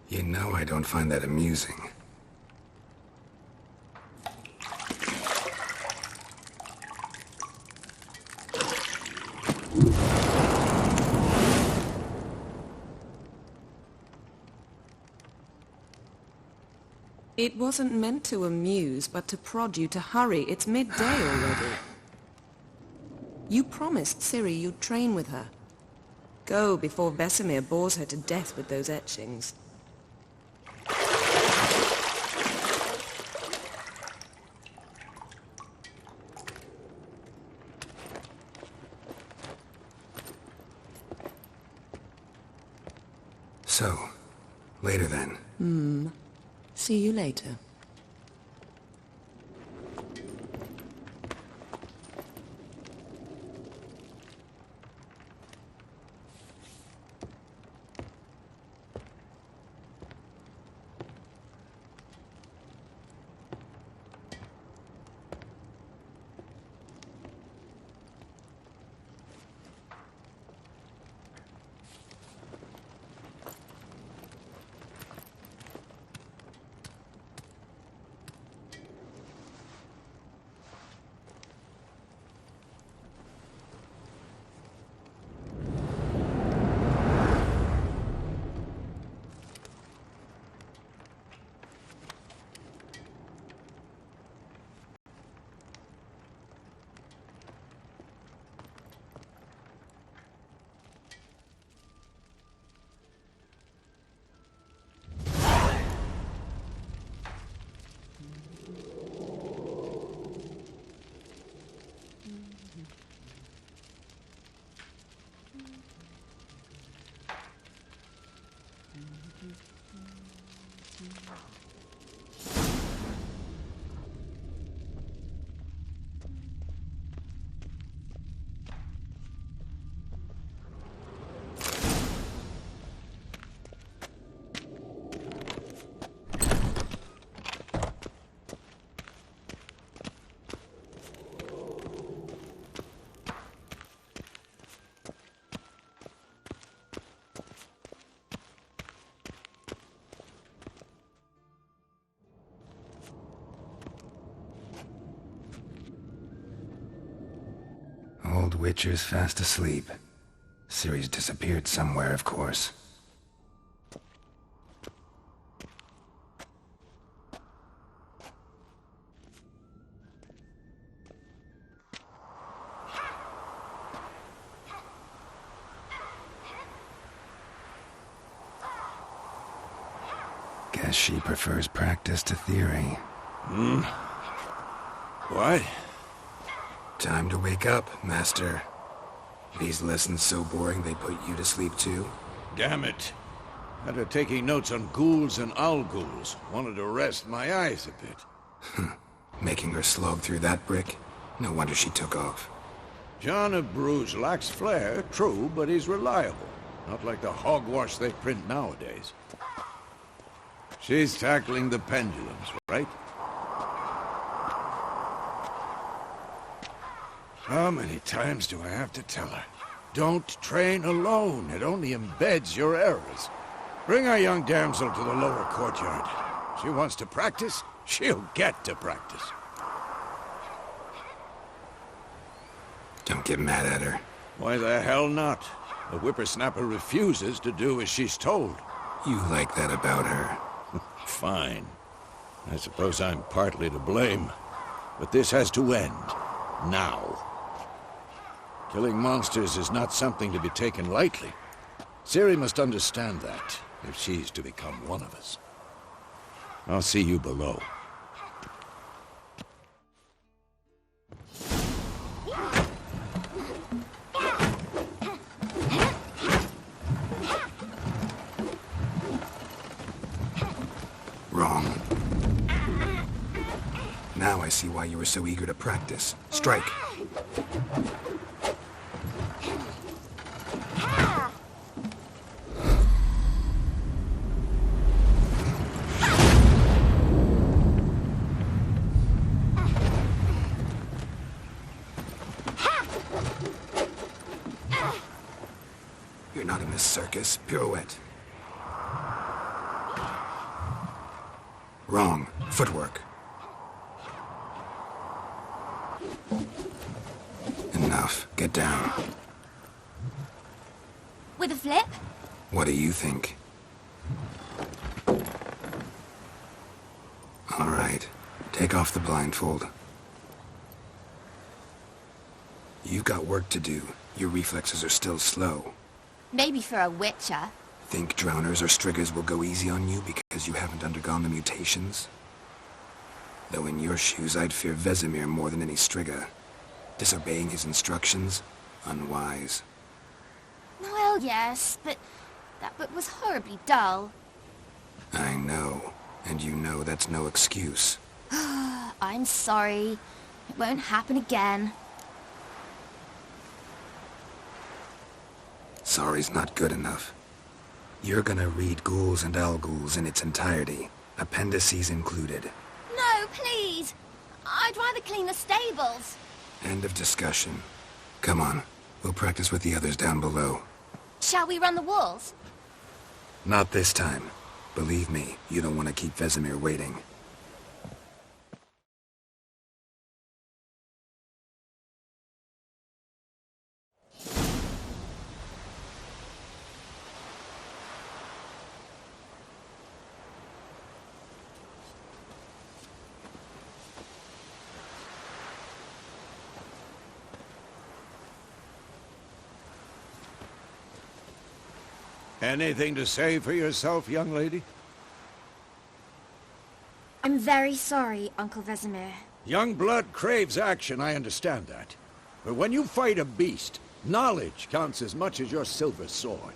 You know I don't find that amusing. It wasn't meant to amuse, but to prod you to hurry. It's midday already. You promised Ciri you'd train with her. Go before Vesemir bores her to death with those etchings. So, later then. See you later. Old Witcher's fast asleep. Ciri's disappeared somewhere, of course. Guess she prefers practice to theory. What? Time to wake up, Master. These lessons so boring they put you to sleep too? Damn it. After taking notes on ghouls and owl-ghouls, wanted to rest my eyes a bit. Making her slog through that brick? No wonder she took off. John of Bruges lacks flair, true, but he's reliable. Not like the hogwash they print nowadays. She's tackling the pendulums, right? How many times do I have to tell her? Don't train alone. It only embeds your errors. Bring our young damsel to the lower courtyard. She wants to practice, she'll get to practice. Don't get mad at her. Why the hell not? The whippersnapper refuses to do as she's told. You like that about her. Fine. I suppose I'm partly to blame. But this has to end. Now. Killing monsters is not something to be taken lightly. Ciri must understand that, if she's to become one of us. I'll see you below. Wrong. Now I see why you were so eager to practice. Strike. You're not in this circus. Pirouette. Wrong. Footwork. Enough. Get down. With a flip? What do you think? All right. Take off the blindfold. You've got work to do. Your reflexes are still slow. Maybe for a witcher. Think drowners or striggers will go easy on you because you haven't undergone the mutations? Though in your shoes, I'd fear Vesemir more than any strigger. Disobeying his instructions? Unwise. Well, yes, but that book was horribly dull. I know. And you know that's no excuse. I'm sorry. It won't happen again. Sorry's not good enough. You're gonna read Ghouls and Al-Ghouls in its entirety, appendices included. No, please! I'd rather clean the stables. End of discussion. Come on, we'll practice with the others down below. Shall we run the walls? Not this time. Believe me, you don't want to keep Vesemir waiting. Anything to say for yourself, young lady? I'm very sorry, Uncle Vesemir. Young blood craves action, I understand that. But when you fight a beast, knowledge counts as much as your silver sword.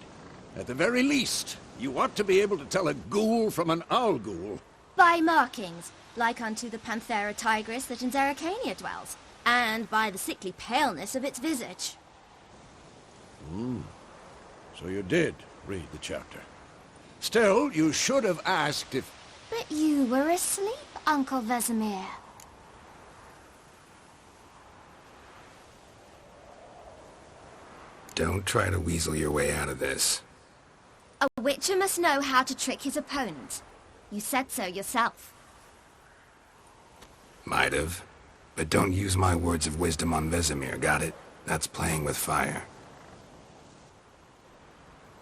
At the very least, you ought to be able to tell a ghoul from an owl-ghoul. By markings, like unto the Panthera tigris that in Zerrikania dwells, and by the sickly paleness of its visage. So you did read the chapter. Still, you should have asked if... But you were asleep, Uncle Vesemir. Don't try to weasel your way out of this. A witcher must know how to trick his opponent. You said so yourself. Might have. But don't use my words of wisdom on Vesemir, got it? That's playing with fire.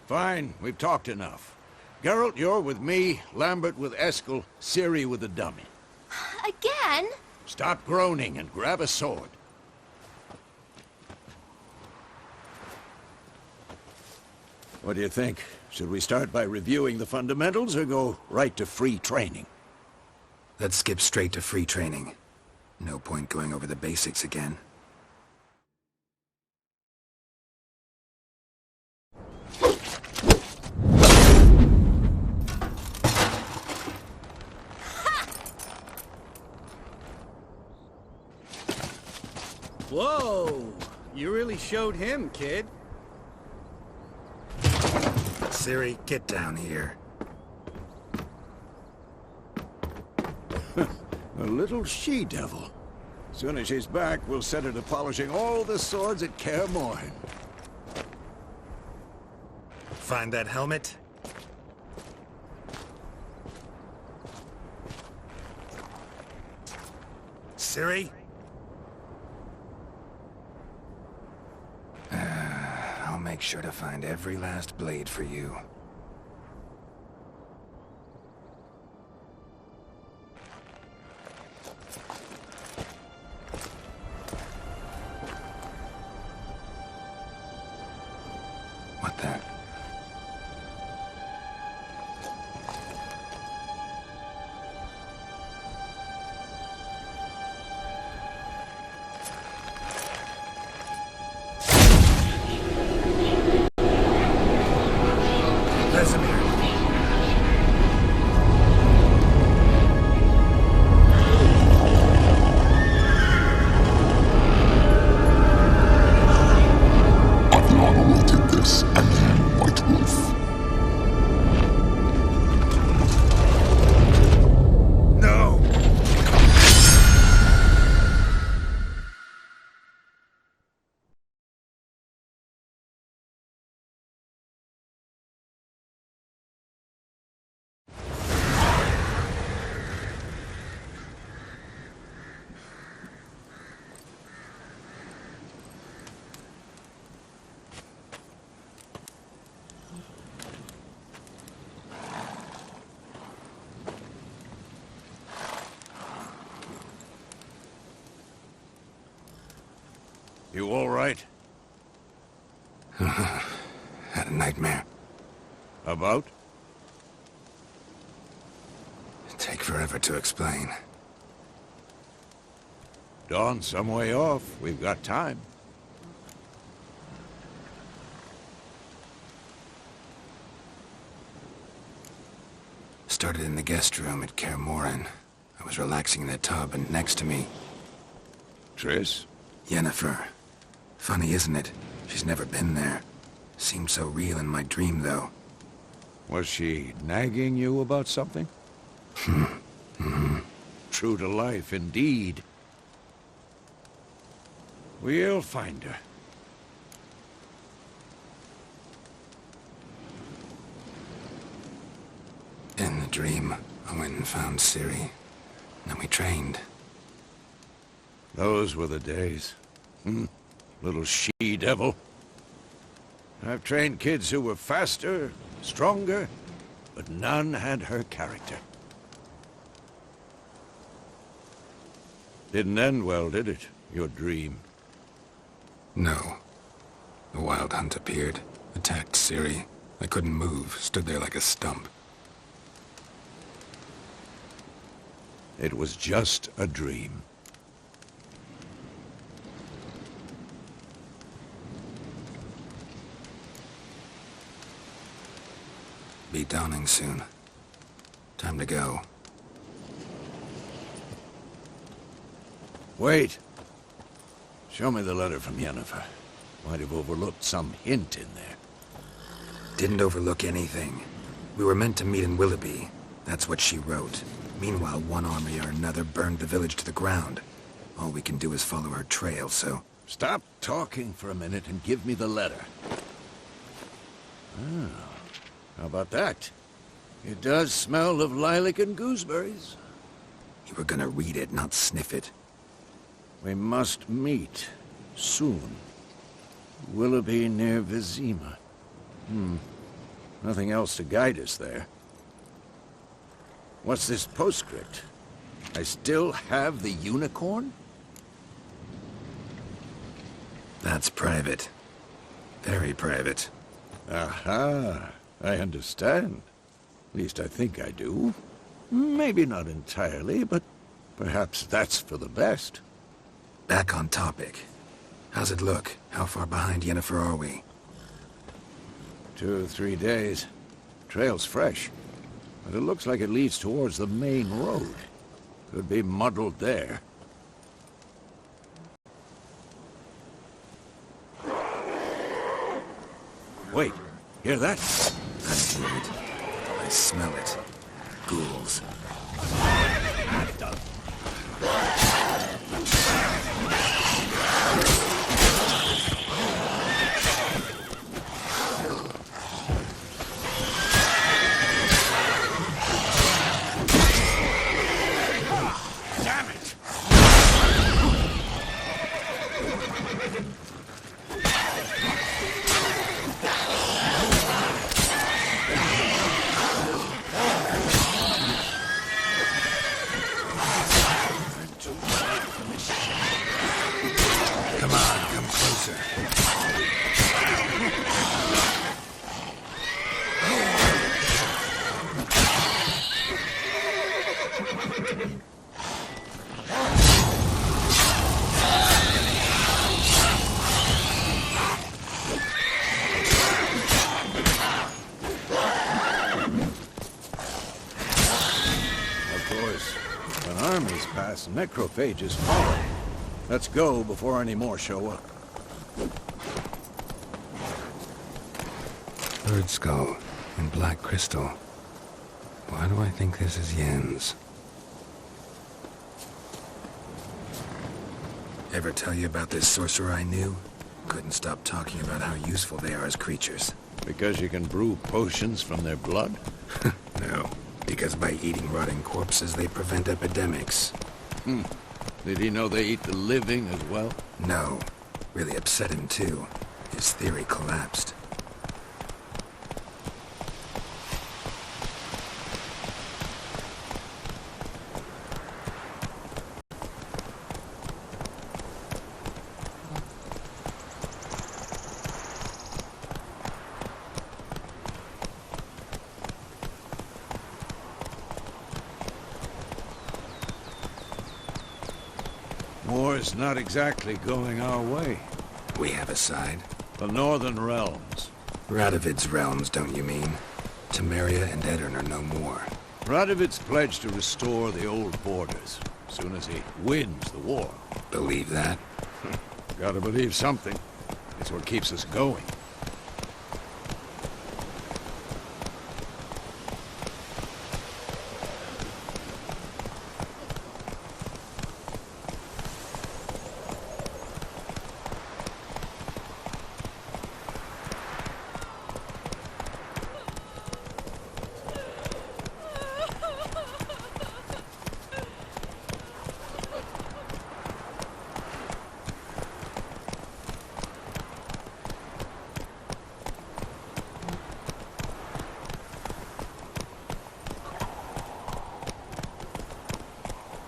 Fine, we've talked enough. Geralt, you're with me, Lambert with Eskel, Ciri with the dummy. Again? Stop groaning and grab a sword. What do you think? Should we start by reviewing the fundamentals or go right to free training? Let's skip straight to free training. No point going over the basics again. Whoa! You really showed him, kid. Ciri, get down here. A little she-devil. Soon as she's back, we'll set her to polishing all the swords at Kaer Morhen. Find that helmet? Ciri? I'll make sure to find every last blade for you. What the? You all right? Had a nightmare. About? Take forever to explain. Dawn's some way off. We've got time. Started in the guest room at Kaer Morhen. I was relaxing in the tub, and next to me... Triss? Yennefer. Funny, isn't it? She's never been there. Seemed so real in my dream, though. Was she nagging you about something? True to life, indeed. We'll find her. In the dream, I went and found Ciri. Then we trained. Those were the days. Little she-devil. I've trained kids who were faster, stronger, but none had her character. Didn't end well, did it? Your dream? No. The Wild Hunt appeared, attacked Ciri. I couldn't move, stood there like a stump. It was just a dream. Be dawning soon. Time to go. Wait. Show me the letter from Yennefer. Might have overlooked some hint in there. Didn't overlook anything. We were meant to meet in Willoughby. That's what she wrote. Meanwhile, one army or another burned the village to the ground. All we can do is follow her trail, so... Stop talking for a minute and give me the letter. Oh, how about that? It does smell of lilac and gooseberries. You were gonna read it, not sniff it. We must meet. Soon. Willoughby near Vizima. Nothing else to guide us there. What's this postscript? I still have the unicorn? That's private. Very private. Aha, I understand. At least I think I do. Maybe not entirely, but perhaps that's for the best. Back on topic. How's it look? How far behind Yennefer are we? 2 or 3 days. Trail's fresh, but it looks like it leads towards the main road. Could be muddled there. Wait, hear that? I hear it. I smell it. Ghouls. Damn it! Come on, come closer. Of course, when armies pass, necrophages follow. Let's go before any more show up. Bird skull and black crystal. Why do I think this is Yen's? Ever tell you about this sorcerer I knew? Couldn't stop talking about how useful they are as creatures. Because you can brew potions from their blood? No, because by eating rotting corpses, they prevent epidemics. Did he know they eat the living as well? No. Really upset him, too. His theory collapsed. is not exactly going our way. We have a side. The Northern Realms. Radovid's realms, don't you mean? Temeria and Edirn are no more. Radovid's pledged to restore the old borders, as soon as he wins the war. Believe that? Gotta believe something. It's what keeps us going.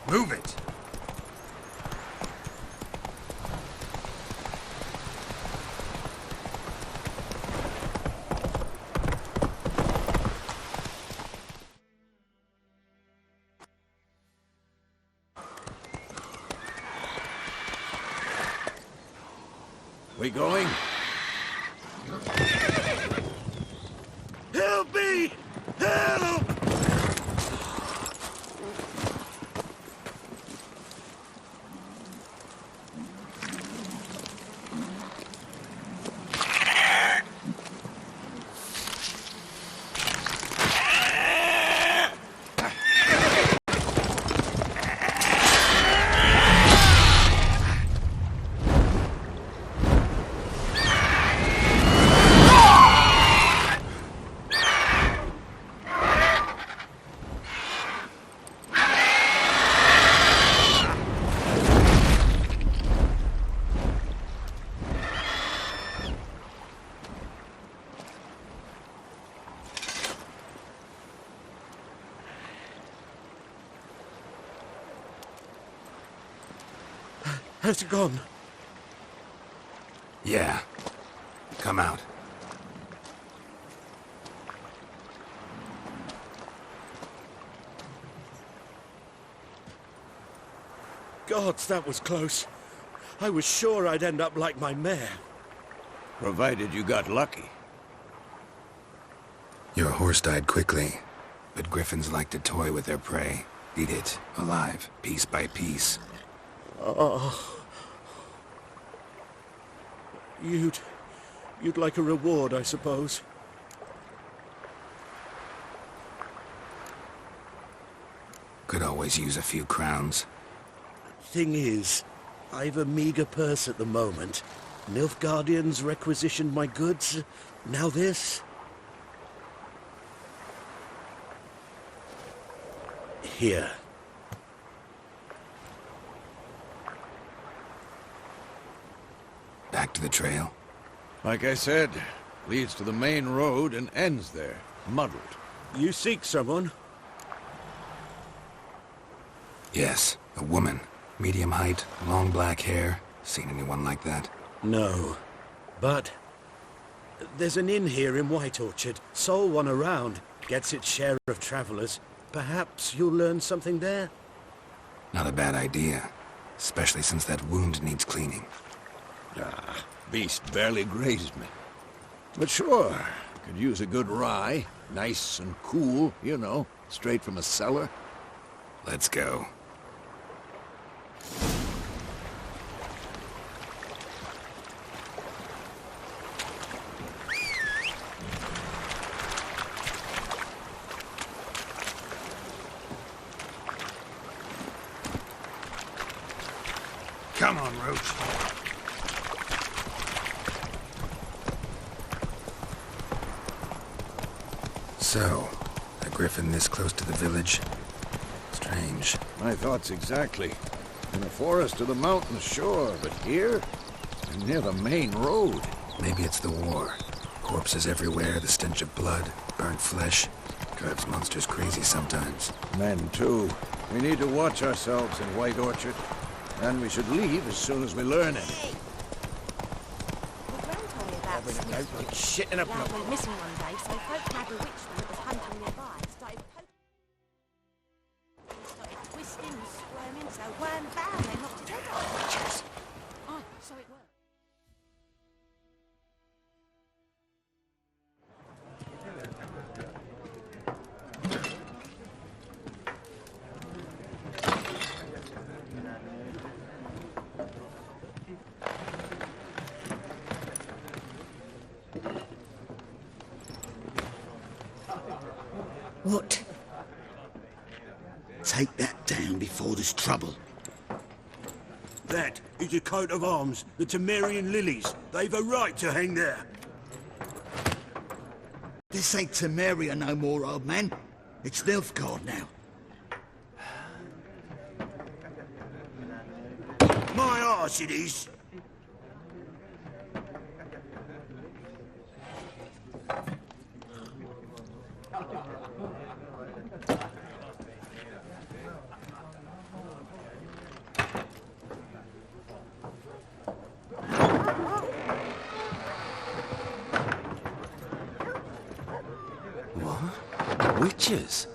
Move it! We going? Help me! Help! How's it gone? Yeah. Come out. Gods, that was close. I was sure I'd end up like my mare. Provided you got lucky. Your horse died quickly, but griffins like to toy with their prey. Eat it, alive, piece by piece. Oh. You'd like a reward, I suppose. Could always use a few crowns. Thing is, I've a meager purse at the moment. Nilfgaardians requisitioned my goods. Now this. Here. Back to the trail. Like I said, leads to the main road and ends there, muddled. You seek someone? Yes, a woman. Medium height, long black hair. Seen anyone like that? No. But there's an inn here in White Orchard. Sole one around. Gets its share of travelers. Perhaps you'll learn something there? Not a bad idea. Especially since that wound needs cleaning. Ah, beast barely grazed me. But sure, could use a good rye. Nice and cool, you know, straight from a cellar. Let's go. Come on, Roach. So, a griffin this close to the village? Strange. My thoughts exactly. In the forest or the mountains, sure, but here? Near the main road. Maybe it's the war. Corpses everywhere, the stench of blood, burnt flesh. Drives monsters crazy sometimes. Men, too. We need to watch ourselves in White Orchard. And we should leave as soon as we learn anything. Shit in a Lad went missing one day, so folk had a witch that was hunting nearby. Started twisting and squirming, so one bam, they knocked his head off. What? Take that down before there's trouble. That is a coat of arms, the Temerian lilies. They've a right to hang there. This ain't Temeria no more, old man. It's Nilfgaard now. My arse it is. What? Witches?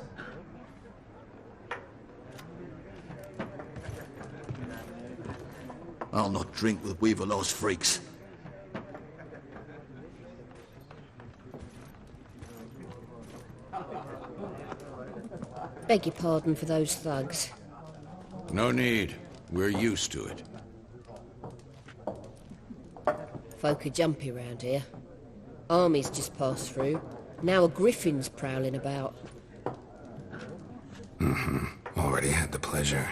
I'll not drink with Weaverlaw's freaks. Beg your pardon for those thugs. No need. We're used to it. Folk are jumpy round here. Armies just passed through. Now a griffin's prowling about. Already had the pleasure.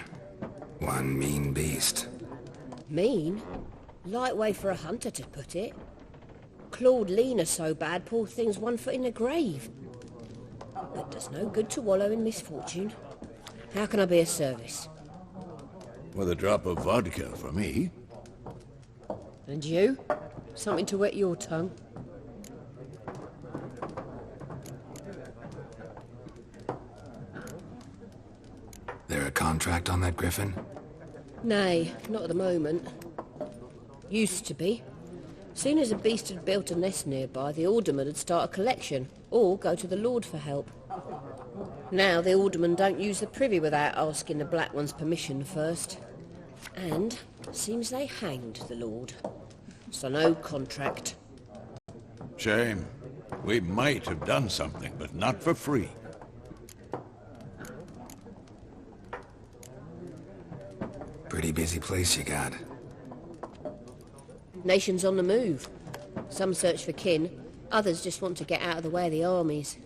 One mean beast. Mean? Light way for a hunter to put it. Clawed Lena so bad, poor thing's 1 foot in the grave. But does no good to wallow in misfortune. How can I be of service? With a drop of vodka for me. And you? Something to wet your tongue? There a contract on that griffin? Nay, not at the moment. Used to be. Soon as a beast had built a nest nearby, the alderman would start a collection, or go to the Lord for help. Now the aldermen don't use the privy without asking the Black One's permission first. And seems they hanged the Lord. So no contract. Shame. We might have done something, but not for free. Pretty busy place you got. Nations on the move. Some search for kin, others just want to get out of the way of the armies.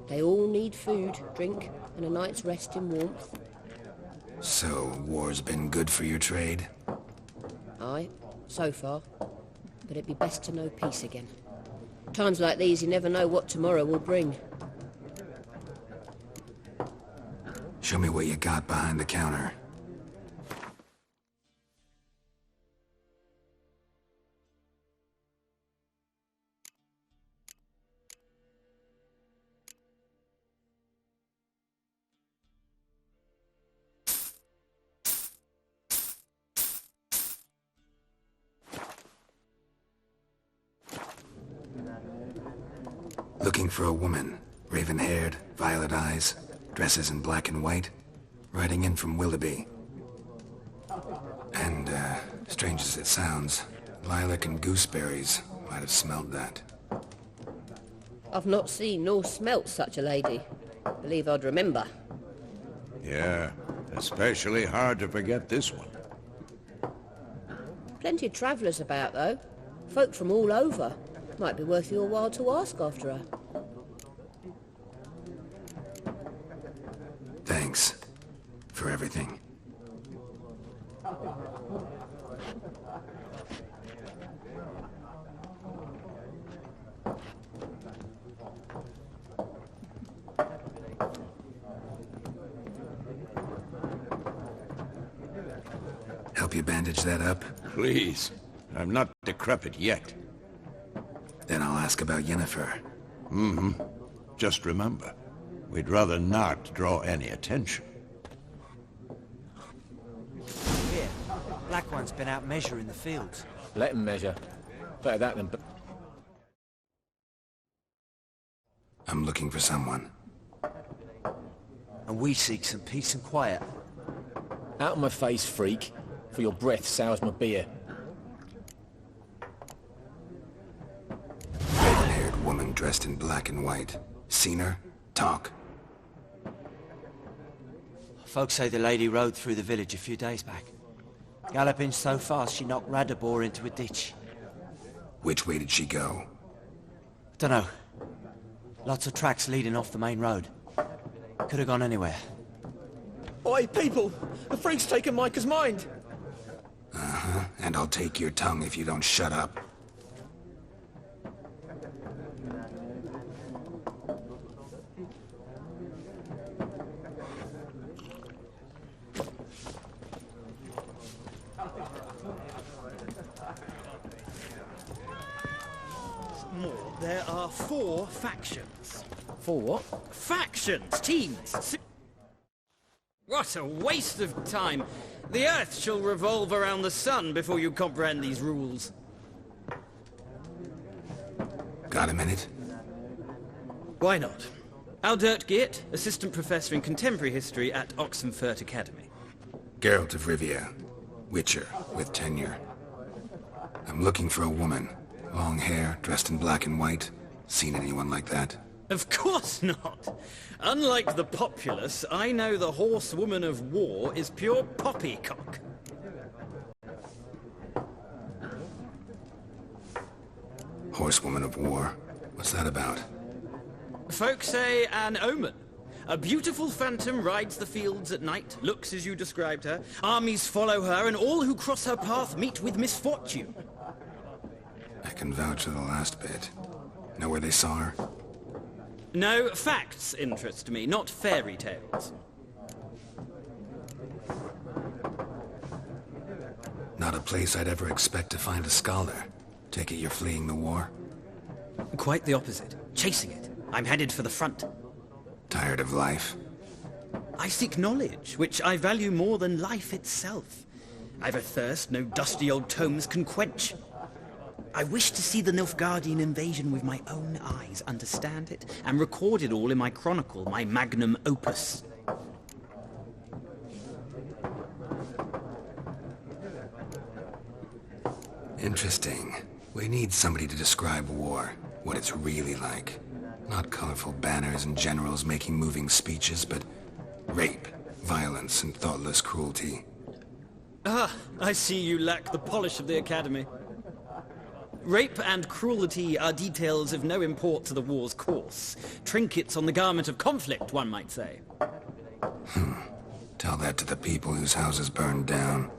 They all need food, drink, and a night's rest in warmth. So, war's been good for your trade? Aye, so far. But it'd be best to know peace again. Times like these, you never know what tomorrow will bring. Show me what you got behind the counter. Looking for a woman. Raven-haired, violet eyes, dresses in black and white. Riding in from Willoughby. And, strange as it sounds, lilac and gooseberries might have smelled that. I've not seen nor smelt such a lady. Believe I'd remember. Yeah, especially hard to forget this one. Plenty of travellers about, though. Folk from all over. Might be worth your while to ask after her. Thanks. For everything. Help you bandage that up? Please. I'm not decrepit yet. Then I'll ask about Yennefer. Just remember, we'd rather not draw any attention. Here, Black One's been out measuring the fields. Let him measure. Better that than... I'm looking for someone. And we seek some peace and quiet. Out of my face, freak, for your breath sours my beer. Red-haired woman dressed in black and white. Seen her? Talk. Folks say the lady rode through the village a few days back. Galloping so fast she knocked Radabor into a ditch. Which way did she go? Dunno. Lots of tracks leading off the main road. Could have gone anywhere. Oi, people! The freak's taken Micah's mind! Uh-huh, and I'll take your tongue if you don't shut up. More. There are 4 factions. 4 what? Factions! Teams! What a waste of time! The Earth shall revolve around the sun before you comprehend these rules. Got a minute? Why not? Aldert Geert, Assistant Professor in Contemporary History at Oxenfurt Academy. Geralt de Rivia, Witcher, with tenure. I'm looking for a woman. Long hair, dressed in black and white. Seen anyone like that? Of course not! Unlike the populace, I know the horsewoman of war is pure poppycock. Horsewoman of war? What's that about? Folk say an omen. A beautiful phantom rides the fields at night, looks as you described her. Armies follow her, and all who cross her path meet with misfortune. I can vouch for the last bit. Know where they saw her? No, facts interest me, not fairy tales. Not a place I'd ever expect to find a scholar. Take it you're fleeing the war? Quite the opposite. Chasing it. I'm headed for the front. Tired of life? I seek knowledge, which I value more than life itself. I've a thirst no dusty old tomes can quench. I wish to see the Nilfgaardian invasion with my own eyes, understand it, and record it all in my chronicle, my magnum opus. Interesting. We need somebody to describe war, what it's really like. Not colorful banners and generals making moving speeches, but rape, violence, and thoughtless cruelty. Ah, I see you lack the polish of the Academy. Rape and cruelty are details of no import to the war's course. Trinkets on the garment of conflict, one might say. Tell that to the people whose houses burned down.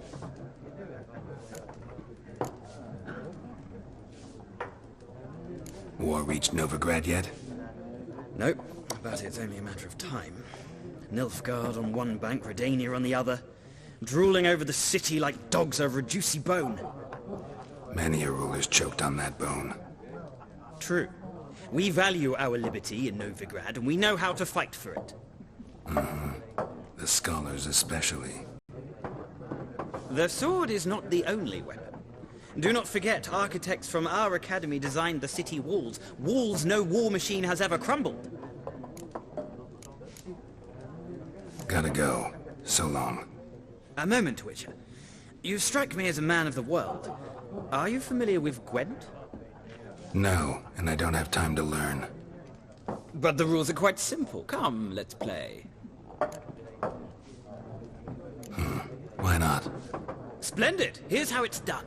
War reached Novigrad yet? Nope, but it's only a matter of time. Nilfgaard on one bank, Redania on the other, drooling over the city like dogs over a juicy bone. Many a ruler's choked on that bone. True. We value our liberty in Novigrad, and we know how to fight for it. The scholars especially. The sword is not the only weapon. Do not forget, architects from our academy designed the city walls. Walls no war machine has ever crumbled. Gotta go. So long. A moment, Witcher. You strike me as a man of the world. Are you familiar with Gwent? No, and I don't have time to learn. But the rules are quite simple. Come, let's play. Why not? Splendid! Here's how it's done.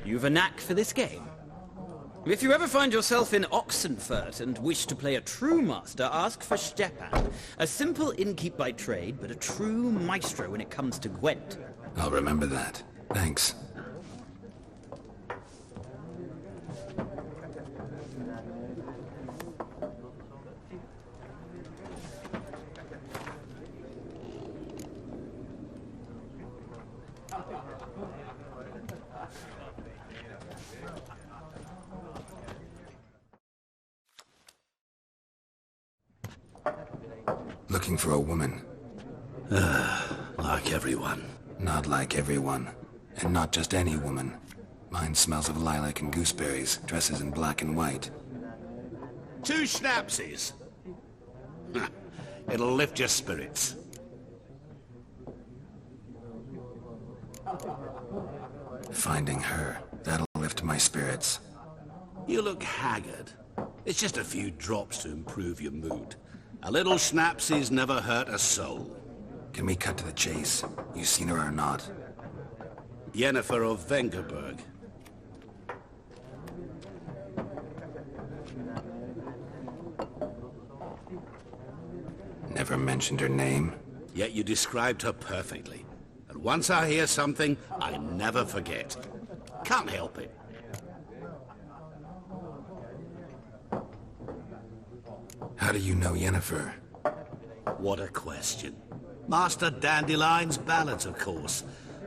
You've a knack for this game. If you ever find yourself in Oxenfurt and wish to play a true master, ask for Stepan. A simple innkeep by trade, but a true maestro when it comes to Gwent. I'll remember that. Thanks. Looking for a woman. Like everyone. Not like everyone. And not just any woman. Mine smells of lilac and gooseberries, dresses in black and white. 2 schnapsies. It'll lift your spirits. Finding her, that'll lift my spirits. You look haggard. It's just a few drops to improve your mood. A little schnapsies never hurt a soul. Can we cut to the chase? You seen her or not? Yennefer of Vengerberg. Never mentioned her name? Yet you described her perfectly. And once I hear something, I never forget. Can't help it. How do you know Yennefer? What a question. Master Dandelion's ballads, of course.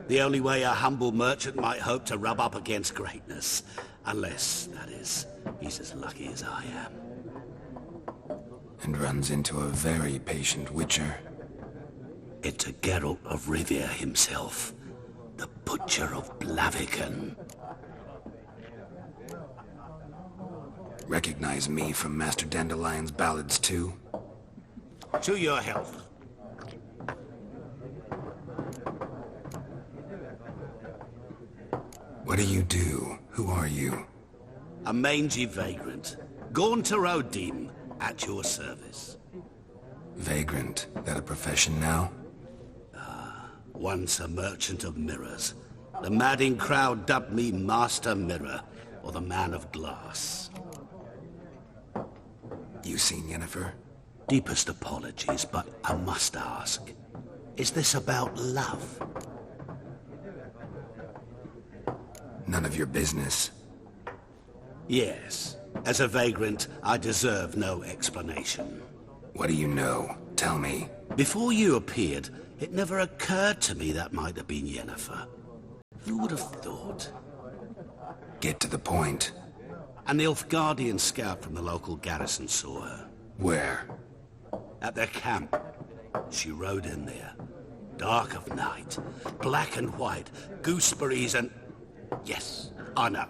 The only way a humble merchant might hope to rub up against greatness. Unless, that is, he's as lucky as I am. And runs into a very patient witcher. Into Geralt of Rivia himself. The Butcher of Blaviken. Recognize me from Master Dandelion's ballads too? To your health. What do you do? Who are you? A mangy vagrant. Gaunter Odim, at your service. Vagrant? That a profession now? Once a merchant of mirrors. The madding crowd dubbed me Master Mirror, or the Man of Glass. You seen Yennefer? Deepest apologies, but I must ask. Is this about love? None of your business. Yes. As a vagrant, I deserve no explanation. What do you know? Tell me. Before you appeared, it never occurred to me that might have been Yennefer. Who would have thought? Get to the point. A Nilfgaardian scout from the local garrison saw her. Where? At their camp. She rode in there. Dark of night. Black and white. Gooseberries and... Yes, I know.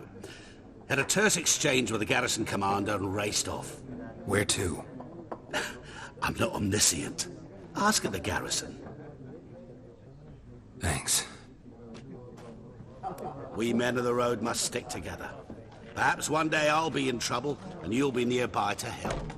Had a terse exchange with the garrison commander and raced off. Where to? I'm not omniscient. Ask at the garrison. Thanks. We men of the road must stick together. Perhaps one day I'll be in trouble and you'll be nearby to help.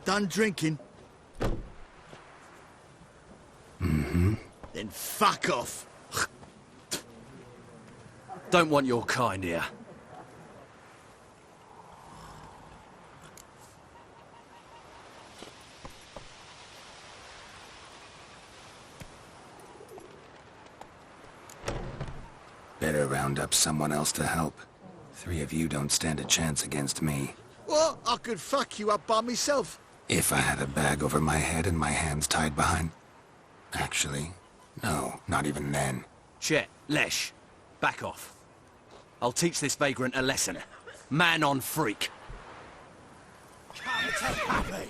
Done drinking? Mm-hmm. Then fuck off. Don't want your kind here. Better round up someone else to help. 3 of you don't stand a chance against me. What? I could fuck you up by myself. If I had a bag over my head and my hands tied behind... Actually, no, not even then. Chet, Lesh, back off. I'll teach this vagrant a lesson. Man on freak. Come to Happy!